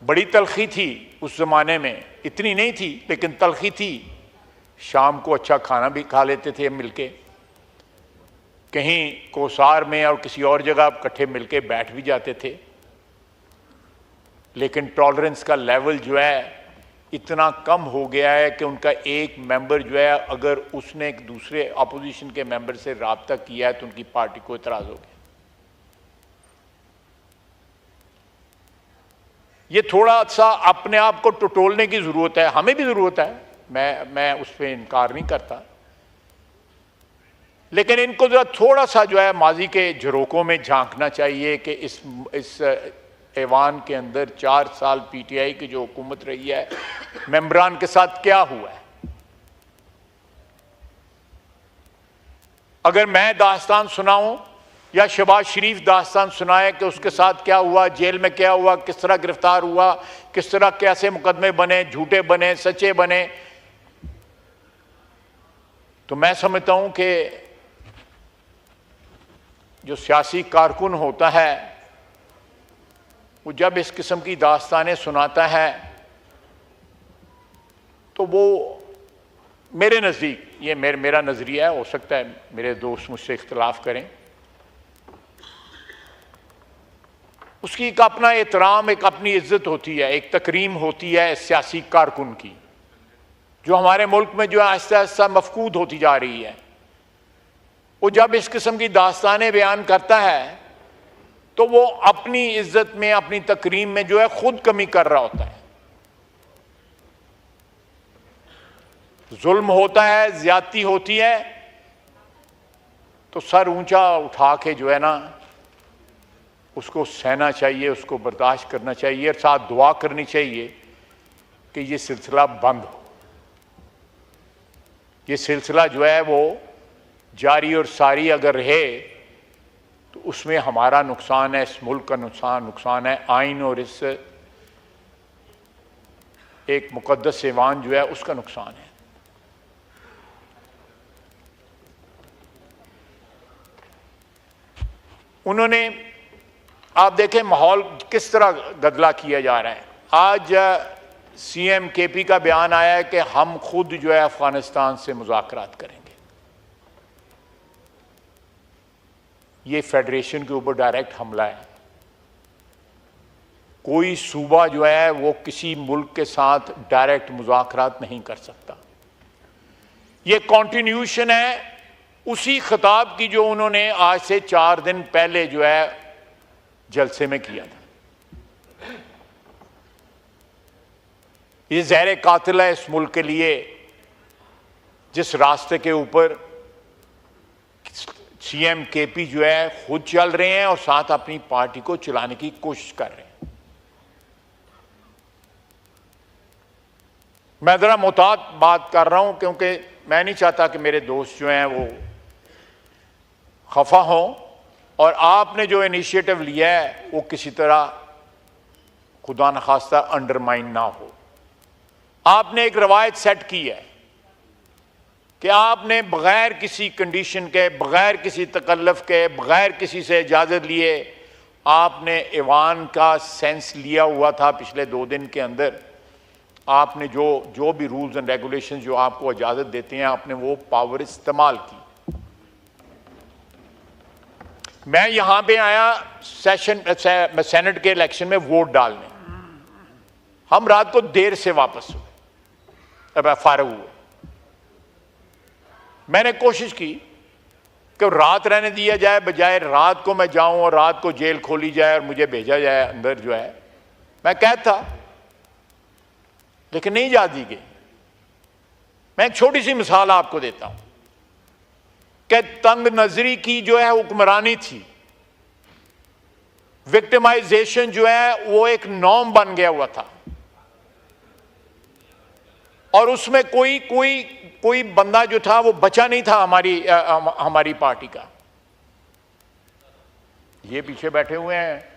बड़ी तलखी थी उस ज़माने में, इतनी नहीं थी लेकिन तलखी थी। शाम को अच्छा खाना भी खा लेते थे मिलके, कहीं कोसार में और किसी और जगह इकट्ठे मिलके बैठ भी जाते थे। लेकिन टॉलरेंस का लेवल जो है इतना कम हो गया है कि उनका एक मेंबर जो है अगर उसने एक दूसरे अपोजिशन के मेंबर से राब्ता किया है तो उनकी पार्टी को इतराज हो गया। ये थोड़ा सा अपने आप को टटोलने की जरूरत है, हमें भी जरूरत है, मैं उस पर इनकार नहीं करता, लेकिन इनको जो थोड़ा सा जो है माजी के झरोकों में झांकना चाहिए कि इस ऐवान के अंदर 4 साल पीटीआई की जो हुकूमत रही है, मेंबरान के साथ क्या हुआ है। अगर मैं दास्तान सुनाऊं या शहबाज शरीफ दास्तान सुनाए कि उसके साथ क्या हुआ, जेल में क्या हुआ, किस तरह गिरफ्तार हुआ, किस तरह कैसे मुकदमे बने, झूठे बने, सच्चे बने, तो मैं समझता हूं कि जो सियासी कारकुन होता है वो जब इस किस्म की दास्तानें सुनाता है तो वो मेरे नज़दीक, ये मेरा नज़रिया है, हो सकता है मेरे दोस्त मुझसे इख्तलाफ करें, उसकी एक अपना एहतराम, एक अपनी इज्जत होती है, एक तकरीम होती है सियासी कारकुन की, जो हमारे मुल्क में जो आहिस्ता आहिस्ता मफकूद होती जा रही है। वो जब इस किस्म की दास्तानें बयान करता है तो वो अपनी इज्जत में, अपनी तकरीम में जो है खुद कमी कर रहा होता है। जुल्म होता है, ज्यादती होती है, तो सर ऊंचा उठा के जो है ना उसको सहना चाहिए, उसको बर्दाश्त करना चाहिए और साथ दुआ करनी चाहिए कि ये सिलसिला बंद हो। ये सिलसिला जो है वो जारी और सारी अगर रहे तो उसमें हमारा नुकसान है, इस मुल्क का नुकसान है, आइन और इस एक मुकद्दस ऐवान जो है उसका नुकसान है। उन्होंने, आप देखें माहौल किस तरह गदला किया जा रहा है। आज सीएम केपी का बयान आया है कि हम खुद जो है अफगानिस्तान से मुज़ाकरात करेंगे। ये फेडरेशन के ऊपर डायरेक्ट हमला है। कोई सूबा जो है वो किसी मुल्क के साथ डायरेक्ट मुज़ाकरात नहीं कर सकता। ये कॉन्टिन्यूशन है उसी खिताब की जो उन्होंने आज से 4 दिन पहले जो है जलसे में किया था। ये ज़हर कातिल है इस मुल्क के लिए, जिस रास्ते के ऊपर सीएम केपी जो है खुद चल रहे हैं और साथ अपनी पार्टी को चलाने की कोशिश कर रहे हैं। मैं जरा मुताद बात कर रहा हूं क्योंकि मैं नहीं चाहता कि मेरे दोस्त जो हैं वो खफा हों और आपने जो इनिशिएटिव लिया है वो किसी तरह खुदा न खास्ता अंडरमाइन ना हो। आपने एक रवायत सेट की है कि आपने बगैर किसी कंडीशन के, बगैर किसी तकल्लुफ के, बगैर किसी से इजाज़त लिए आपने ऐवान का सेंस लिया हुआ था। पिछले 2 दिन के अंदर आपने जो भी रूल्स एंड रेगुलेशंस जो आपको इजाज़त देते हैं आपने वो पावर इस्तेमाल की। मैं यहां पे आया सेनेट के इलेक्शन में वोट डालने, हम रात को देर से वापस हुए, अब फारग हुए। मैंने कोशिश की कि रात रहने दिया जाए, बजाय रात को मैं जाऊं और रात को जेल खोली जाए और मुझे भेजा जाए अंदर जो है। मैं कैद था लेकिन नहीं जा दी गई। मैं एक छोटी सी मिसाल आपको देता हूं कि तंग नजरी की जो है हुक्मरानी थी, विक्टिमाइजेशन जो है वो एक नॉर्म बन गया हुआ था और उसमें कोई बंदा जो था वो बचा नहीं था हमारी पार्टी का। ये पीछे बैठे हुए हैं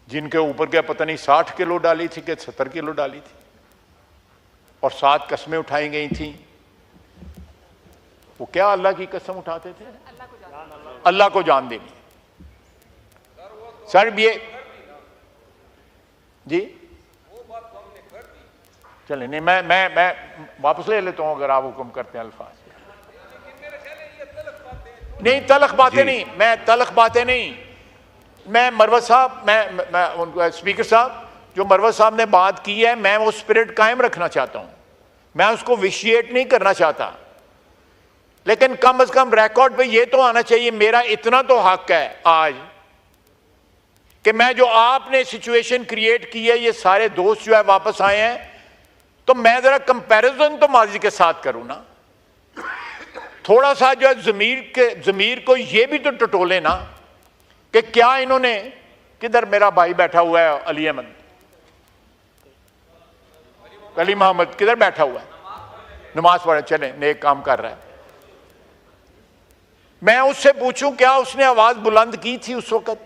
जिनके ऊपर क्या पता नहीं 60 किलो डाली थी कि 70 किलो डाली थी और 7 कस्में उठाई गई थी। वो क्या अल्लाह की कसम उठाते थे? अल्लाह को जान देनी। सर जी वो बात तो हमने कर दी। चले नहीं, मैं वापस ले लेता हूं अगर आप हुक्म करते हैं अल्फाज। नहीं तलख बातें नहीं, मैं तलख बातें नहीं, मैं मरवत साहब, मैं उनको स्पीकर साहब जो मरवत साहब ने बात की है, मैं वो स्पिरिट कायम रखना चाहता हूं, मैं उसको विशिएट नहीं करना चाहता, लेकिन कम से कम रिकॉर्ड पे ये तो आना चाहिए, मेरा इतना तो हक है आज कि मैं जो आपने सिचुएशन क्रिएट की है, ये सारे दोस्त जो है वापस आए हैं, तो मैं जरा कंपैरिजन तो माजी के साथ करूं ना, थोड़ा सा जो है जमीर को ये भी तो टटोले ना कि क्या इन्होंने, किधर मेरा भाई बैठा हुआ है अली अहमद, अली मोहम्मद किधर बैठा हुआ है, नमाज पढ़े, चले नेक काम कर रहा है, मैं उससे पूछूं क्या उसने आवाज बुलंद की थी उस वक्त,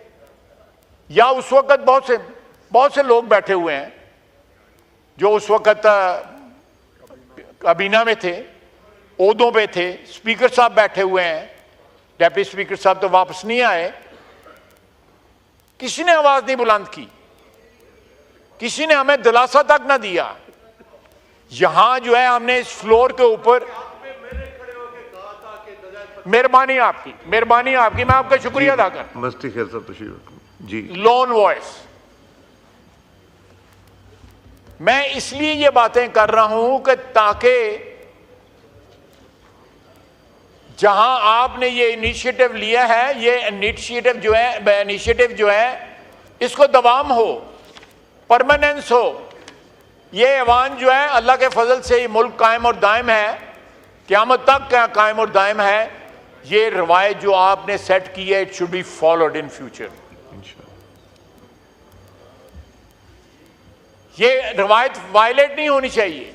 या उस वक्त बहुत से लोग बैठे हुए हैं जो उस वक्त काबीना में थे, ओहदों पे थे, स्पीकर साहब बैठे हुए हैं, डेप्टी स्पीकर साहब तो वापस नहीं आए, किसी ने आवाज नहीं बुलंद की, किसी ने हमें दिलासा तक ना दिया। यहां जो है हमने इस फ्लोर के ऊपर, मेहरबानी आपकी, मैं आपका शुक्रिया अदा कर, मस्ती खेल साहब तशरीफ जी, लोन वॉइस, मैं इसलिए ये बातें कर रहा हूं कि ताकि जहां आपने ये इनिशिएटिव लिया है, ये इनिशिएटिव जो है इसको दवाम हो, परमानेंस हो, ये ऐवान जो है अल्लाह के फजल से ये मुल्क कायम और दायम है, क़यामत तक कायम और दायम है। ये रवायत जो आपने सेट की है, it should be followed in future. ये रवायत वायलेट नहीं होनी चाहिए।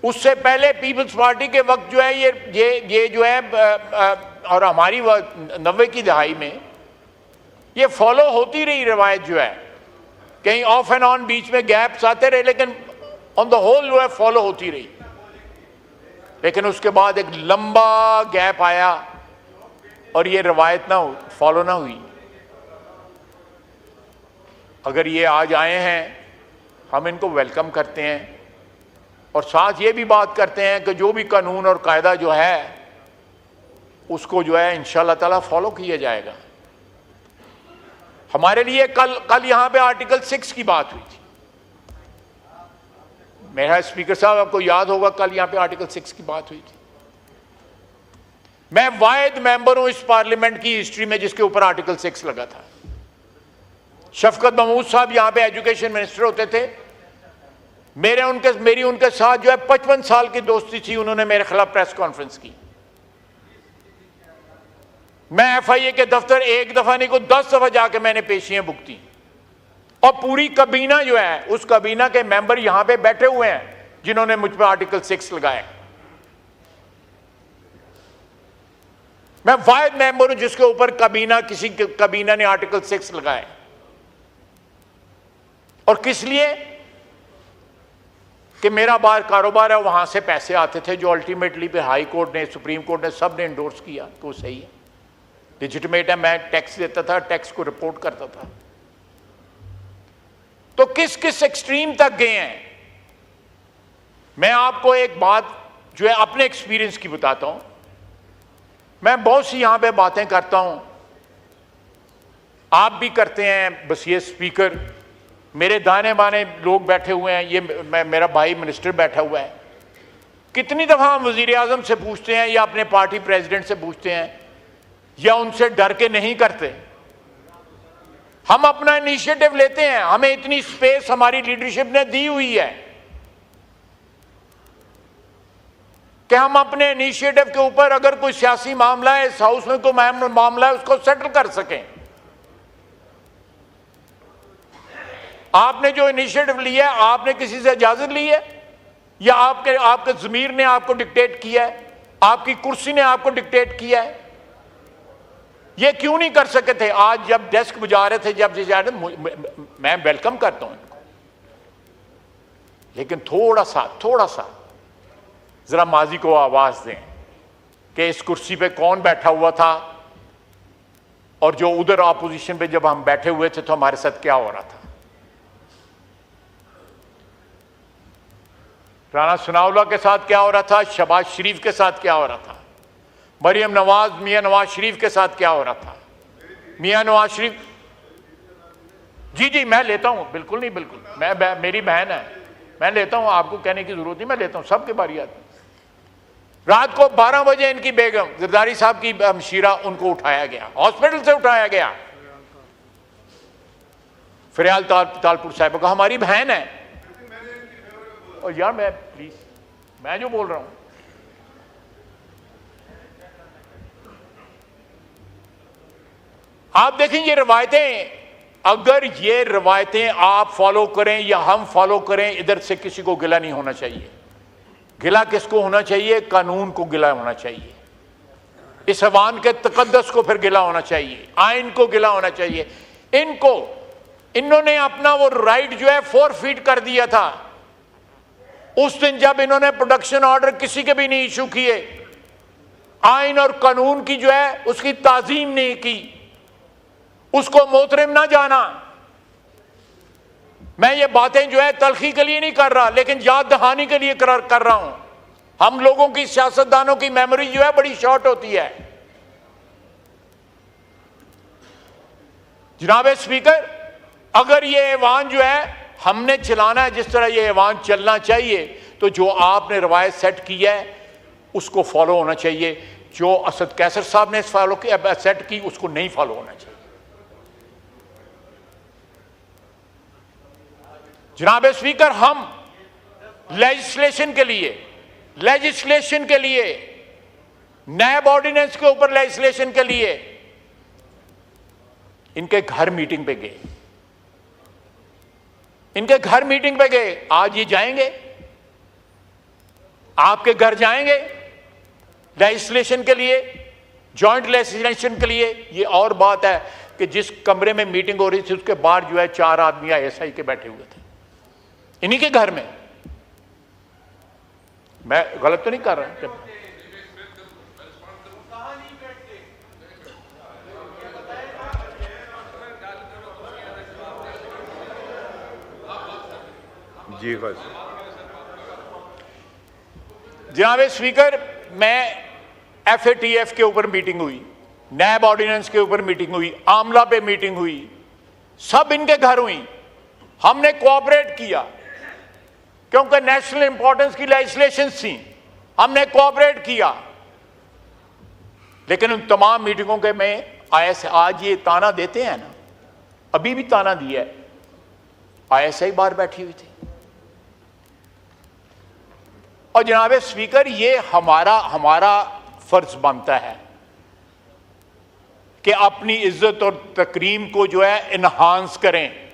उससे पहले पीपल्स पार्टी के वक्त जो है ये जो है और हमारी 90 की दहाई में ये फॉलो होती रही रवायत जो है, कहीं ऑफ एंड ऑन बीच में गैप्स आते रहे, लेकिन ऑन द होल जो है फॉलो होती रही। लेकिन उसके बाद एक लंबा गैप आया और ये रवायत फॉलो ना हुई। अगर ये आज आए हैं, हम इनको वेलकम करते हैं और साथ ये भी बात करते हैं कि जो भी कानून और कायदा जो है उसको जो है इंशाअल्लाह ताला फॉलो किया जाएगा। हमारे लिए कल यहां पे आर्टिकल 6 की बात हुई थी, मेरा स्पीकर साहब आपको याद होगा, कल यहां पे आर्टिकल 6 की बात हुई थी। मैं वाहिद मेंबर हूं इस पार्लियामेंट की हिस्ट्री में जिसके ऊपर आर्टिकल 6 लगा था। शफकत महमूद साहब यहां पे एजुकेशन मिनिस्टर होते थे, मेरी उनके साथ जो है 55 साल की दोस्ती थी। उन्होंने मेरे खिलाफ प्रेस कॉन्फ्रेंस की, मैं FIA के दफ्तर एक दफा नहीं को 10 दफा जाके मैंने पेशियां भुगती, और पूरी कबीना जो है, उस कबीना के मेंबर यहां पे बैठे हुए हैं जिन्होंने मुझ पर आर्टिकल 6 लगाया। मैं वाहिद मेंबर हूं जिसके ऊपर किसी कबीना ने आर्टिकल 6 लगाया। और किस लिए? कि मेरा बार कारोबार है, वहां से पैसे आते थे जो अल्टीमेटली पे हाई कोर्ट ने, सुप्रीम कोर्ट ने, सब ने इंडोर्स किया कि वो सही है, लेजिटिमेट है। मैं टैक्स देता था, टैक्स को रिपोर्ट करता था। तो किस किस एक्सट्रीम तक गए हैं। मैं आपको एक बात जो है अपने एक्सपीरियंस की बताता हूं। मैं बहुत सी यहां पे बातें करता हूं, आप भी करते हैं, बस ये स्पीकर, मेरे दाने बाने लोग बैठे हुए हैं, ये मेरा भाई मिनिस्टर बैठा हुआ है। कितनी दफा हम वजीर आजम से पूछते हैं या अपने पार्टी प्रेसिडेंट से पूछते हैं, या उनसे डर के नहीं करते। हम अपना इनिशिएटिव लेते हैं, हमें इतनी स्पेस हमारी लीडरशिप ने दी हुई है कि हम अपने इनिशिएटिव के ऊपर अगर कोई सियासी मामला है, इस हाउस में कोई मामला है, उसको सेटल कर सकें। आपने जो इनिशिएटिव लिया है, आपने किसी से इजाजत ली है या आपके ज़मीर ने आपको डिक्टेट किया है, आपकी कुर्सी ने आपको डिक्टेट किया है? ये क्यों नहीं कर सके थे? आज जब डेस्क बजा रहे थे, जब मैं वेलकम करता हूं इनको, लेकिन थोड़ा सा जरा माजी को आवाज दें कि इस कुर्सी पे कौन बैठा हुआ था और जो उधर ऑपोजिशन पे जब हम बैठे हुए थे तो हमारे साथ क्या हो रहा था। राना सनाउल्लाह के साथ क्या हो रहा था, शहबाज शरीफ के साथ क्या हो रहा था, मरियम नवाज, मियां नवाज शरीफ के साथ क्या हो रहा था। मियां नवाज शरीफ, जी जी मैं लेता हूं, बिल्कुल नहीं, बिल्कुल मैं मेरी बहन है, मैं लेता हूं, आपको कहने की जरूरत नहीं, मैं लेता हूं, सबके बारी आती। रात को 12 बजे इनकी बेगम जरदारी साहब की हमशीरा, उनको उठाया गया, हॉस्पिटल से उठाया गया। फरियाल तालपुर साहब का हमारी बहन है। और यार मैं प्लीज, मैं जो बोल रहा हूं, आप देखें ये रवायतें, अगर ये रवायतें आप फॉलो करें या हम फॉलो करें, इधर से किसी को गिला नहीं होना चाहिए। गिला किसको होना चाहिए? कानून को गिला होना चाहिए, इस अवान के तकद्दस को फिर गिला होना चाहिए, आइन को गिला होना चाहिए। इन्होंने अपना वो राइट जो है फोरफीट कर दिया था उस दिन जब इन्होंने प्रोडक्शन ऑर्डर किसी के भी नहीं इशू किए, आइन और कानून की जो है उसकी ताजीम नहीं की, उसको मोहतरम ना जाना। मैं ये बातें जो है तलखी के लिए नहीं कर रहा, लेकिन याद दहानी के लिए कर रहा हूं। हम लोगों की, सियासतदानों की मेमोरी जो है बड़ी शॉर्ट होती है। जनाब स्पीकर, अगर ये ऐवान जो है हमने चलाना है जिस तरह ये ऐवान चलना चाहिए, तो जो आपने रवायत सेट की है उसको फॉलो होना चाहिए। जो असद कैसर साहब ने फॉलो किया, सेट की, उसको नहीं फॉलो होना चाहिए। जनाब स्पीकर, हम लेजिस्लेशन के लिए नैब ऑर्डिनेंस के ऊपर लेजिस्लेशन के लिए इनके घर मीटिंग पे गए, आज ये जाएंगे, आपके घर जाएंगे लेजिस्लेशन के लिए, जॉइंट लेजिस्लेशन के लिए। ये और बात है कि जिस कमरे में मीटिंग हो रही थी उसके बाहर जो है 4 आदमी ISI के बैठे हुए थे, इन्हीं के घर में। मैं गलत तो नहीं कर रहा? जी जनाब स्पीकर, मैं FATF के ऊपर मीटिंग हुई, नैब ऑर्डिनेंस के ऊपर मीटिंग हुई, आमला पे मीटिंग हुई, सब इनके घर हुई। हमने कोऑपरेट किया क्योंकि नेशनल इंपॉर्टेंस की लेजिस्लेशन थी, हमने कोऑपरेट किया। लेकिन उन तमाम मीटिंगों के में आज ये ताना देते हैं ना, अभी भी ताना दिया है, ISI बाहर बैठी हुई थी। और जनाब स्पीकर, ये हमारा फर्ज बनता है कि अपनी इज्जत और तकरीम को जो है इन्हांस करें।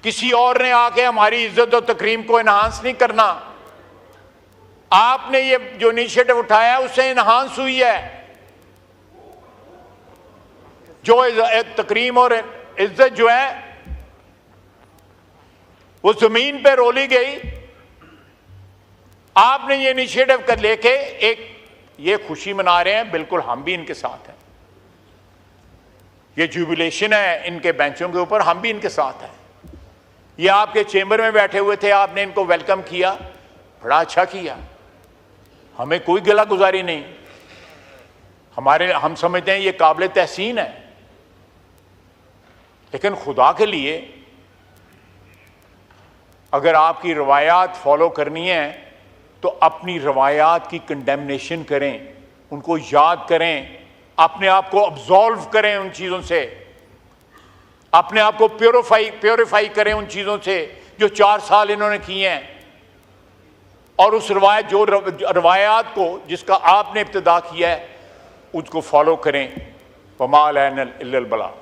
किसी और ने आके हमारी इज्जत और तकरीम को इन्हांस नहीं करना। आपने ये जो इनिशिएटिव उठाया है उससे इन्हांस हुई है। जो तकरीम और इज्जत जो है वो जमीन पे रोली गई। आपने ये इनिशिएटिव कर लेके एक ये खुशी मना रहे हैं, बिल्कुल हम भी इनके साथ हैं। ये जुबिलेशन है इनके बेंचों के ऊपर, हम भी इनके साथ हैं। ये आपके चेंबर में बैठे हुए थे, आपने इनको वेलकम किया, बड़ा अच्छा किया, हमें कोई गिला गुजारी नहीं। हम समझते हैं ये काबिल तहसीन है। लेकिन खुदा के लिए अगर आपकी रवायात फॉलो करनी है तो अपनी रवायात की कंडेमनेशन करें, उनको याद करें, अपने आप को अब्जॉल्व करें उन चीज़ों से, अपने आप को प्योरीफाई करें उन चीज़ों से जो 4 साल इन्होंने किए हैं। और उस रवायात को जिसका आपने इब्तिदा किया है उसको फॉलो करें। वमा अलैना इल्लल बलाग।